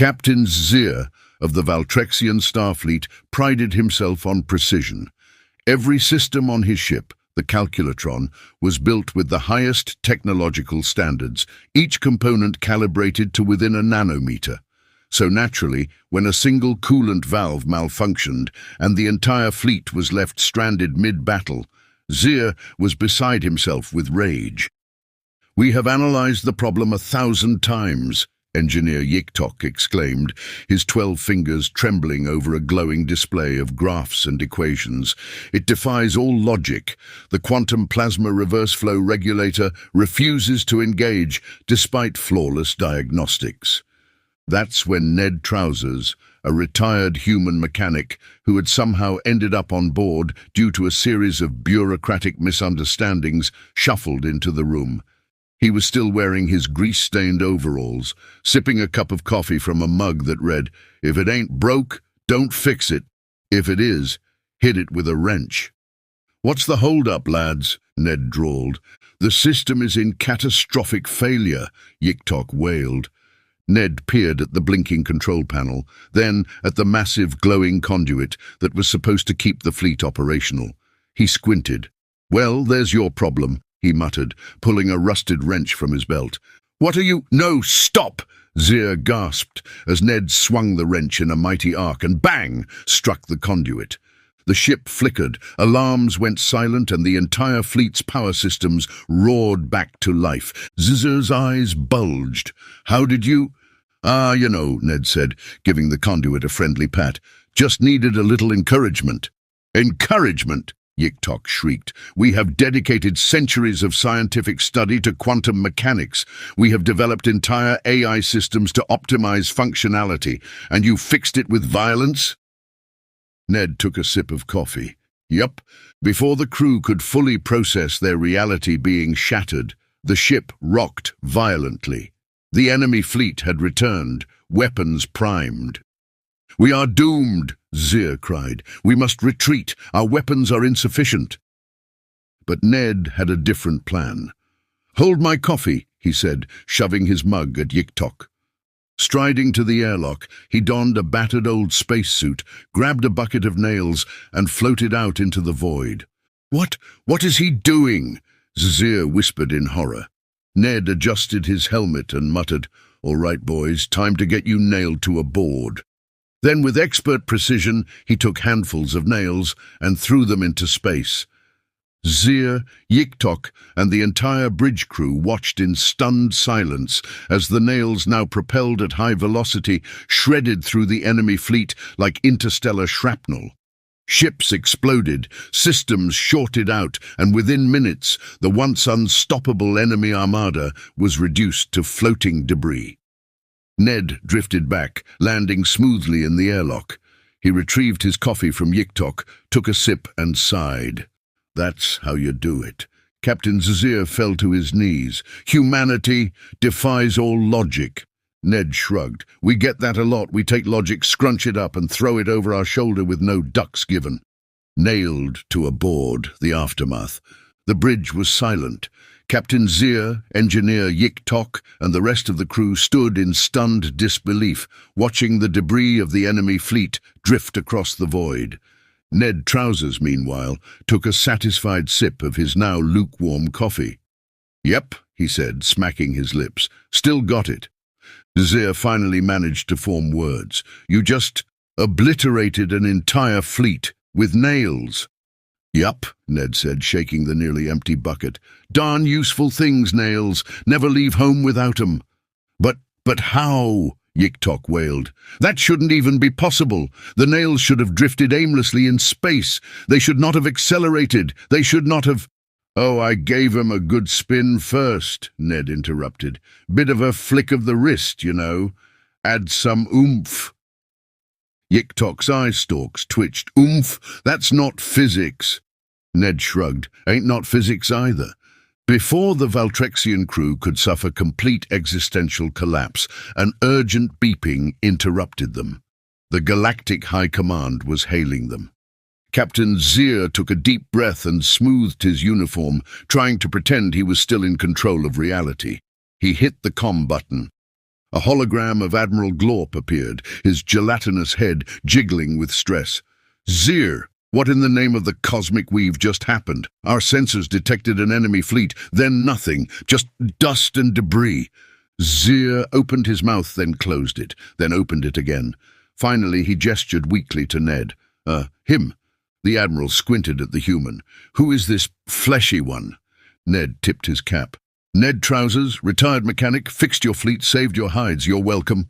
Captain Zier of the Valtrexian Starfleet prided himself on precision. Every system on his ship, the Calculatron, was built with the highest technological standards, each component calibrated to within a nanometer. So naturally, when a single coolant valve malfunctioned and the entire fleet was left stranded mid-battle, Zier was beside himself with rage. "We have analyzed the problem 1,000 times," Engineer Yiktok exclaimed, his 12 fingers trembling over a glowing display of graphs and equations. "It defies all logic. The quantum plasma reverse flow regulator refuses to engage despite flawless diagnostics." That's when Ned Trousers, a retired human mechanic who had somehow ended up on board due to a series of bureaucratic misunderstandings, shuffled into the room. He was still wearing his grease-stained overalls, sipping a cup of coffee from a mug that read, "If it ain't broke, don't fix it. If it is, hit it with a wrench." "What's the hold-up, lads?" Ned drawled. "The system is in catastrophic failure," Yiktok wailed. Ned peered at the blinking control panel, then at the massive glowing conduit that was supposed to keep the fleet operational. He squinted. "Well, there's your problem," he muttered, pulling a rusted wrench from his belt. "What are you—" "No, stop!" Zier gasped as Ned swung the wrench in a mighty arc and bang! Struck the conduit. The ship flickered, alarms went silent, and the entire fleet's power systems roared back to life. Zizer's eyes bulged. "How did you—" "Ah, you know," Ned said, giving the conduit a friendly pat. "Just needed a little encouragement." "Encouragement?" Yiktok shrieked. "We have dedicated centuries of scientific study to quantum mechanics. We have developed entire AI systems to optimize functionality, and you fixed it with violence?" Ned took a sip of coffee. "Yup. Before the crew could fully process their reality being shattered, the ship rocked violently. The enemy fleet had returned, weapons primed." "We are doomed," Zier cried. "We must retreat. Our weapons are insufficient." But Ned had a different plan. "Hold my coffee," he said, shoving his mug at Yiktok. Striding to the airlock, he donned a battered old spacesuit, grabbed a bucket of nails, and floated out into the void. What is he doing?" Zier whispered in horror. Ned adjusted his helmet and muttered, "All right, boys, time to get you nailed to a board." Then, with expert precision, he took handfuls of nails and threw them into space. Zier, Yiktok, and the entire bridge crew watched in stunned silence as the nails, now propelled at high velocity, shredded through the enemy fleet like interstellar shrapnel. Ships exploded, systems shorted out, and within minutes, the once unstoppable enemy armada was reduced to floating debris. Ned drifted back, landing smoothly in the airlock. He retrieved his coffee from Yiktok, took a sip, and sighed. "That's how you do it." Captain Zier fell to his knees. "Humanity defies all logic." Ned shrugged. "We get that a lot. We take logic, scrunch it up, and throw it over our shoulder with no ducks given." Nailed to a board, the aftermath. The bridge was silent. Captain Zier, Engineer Yiktok, and the rest of the crew stood in stunned disbelief, watching the debris of the enemy fleet drift across the void. Ned Trousers, meanwhile, took a satisfied sip of his now lukewarm coffee. "Yep," he said, smacking his lips. "Still got it." Zier finally managed to form words. "You just obliterated an entire fleet with nails." "Yup," Ned said, shaking the nearly empty bucket. "Darn useful things, nails. Never leave home without 'em." But how?" Yiktok wailed. "That shouldn't even be possible. The nails should have drifted aimlessly in space. They should not have accelerated. They should not have—" "Oh, I gave 'em a good spin first," Ned interrupted. "Bit of a flick of the wrist, you know. Add some oomph." Yiktok's eye stalks twitched. "Oomph? That's not physics." Ned shrugged. "Ain't not physics either." Before the Valtrexian crew could suffer complete existential collapse, an urgent beeping interrupted them. The Galactic High Command was hailing them. Captain Zier took a deep breath and smoothed his uniform, trying to pretend he was still in control of reality. He hit the comm button. A hologram of Admiral Glorp appeared, his gelatinous head jiggling with stress. "Zir, what in the name of the cosmic weave just happened? Our sensors detected an enemy fleet, then nothing, just dust and debris." Zir opened his mouth, then closed it, then opened it again. Finally, he gestured weakly to Ned. Him." The Admiral squinted at the human. "Who is this fleshy one?" Ned tipped his cap. "Ned Trousers, retired mechanic, fixed your fleet, saved your hides, you're welcome."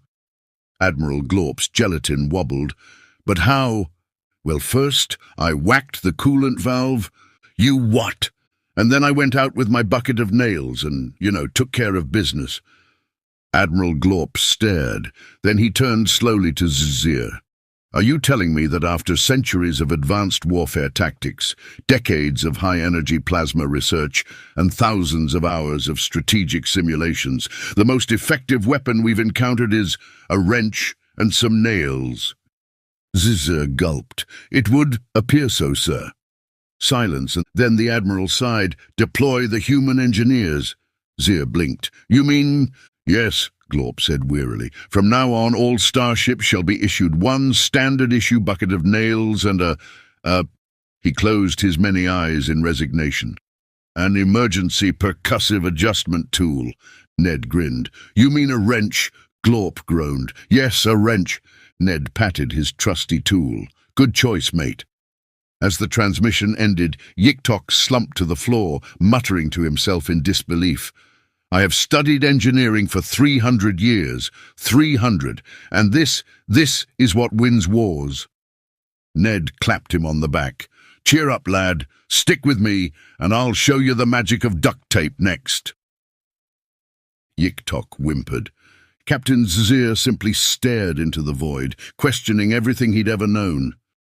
Admiral Glorp's gelatin wobbled. "But how?" "Well, first, I whacked the coolant valve." "You what?" "And then I went out with my bucket of nails and, took care of business." Admiral Glorp stared. Then he turned slowly to Zir. "Are you telling me that after centuries of advanced warfare tactics, decades of high-energy plasma research, and thousands of hours of strategic simulations, the most effective weapon we've encountered is a wrench and some nails?" Zir gulped. "It would appear so, sir." Silence, and then the Admiral sighed. "Deploy the human engineers." Zir blinked. "You mean—" "Yes," Glorp said wearily. "From now on, all starships shall be issued one standard-issue bucket of nails and a— He closed his many eyes in resignation. "An emergency percussive adjustment tool." Ned grinned. "You mean a wrench?" Glorp groaned. "Yes, a wrench." Ned patted his trusty tool. "Good choice, mate." As the transmission ended, Yiktok slumped to the floor, muttering to himself in disbelief. "I have studied engineering for 300 years. 300. And this is what wins wars." Ned clapped him on the back. "Cheer up, lad. Stick with me, and I'll show you the magic of duct tape next." Yiktok whimpered. Captain Zir simply stared into the void, questioning everything he'd ever known.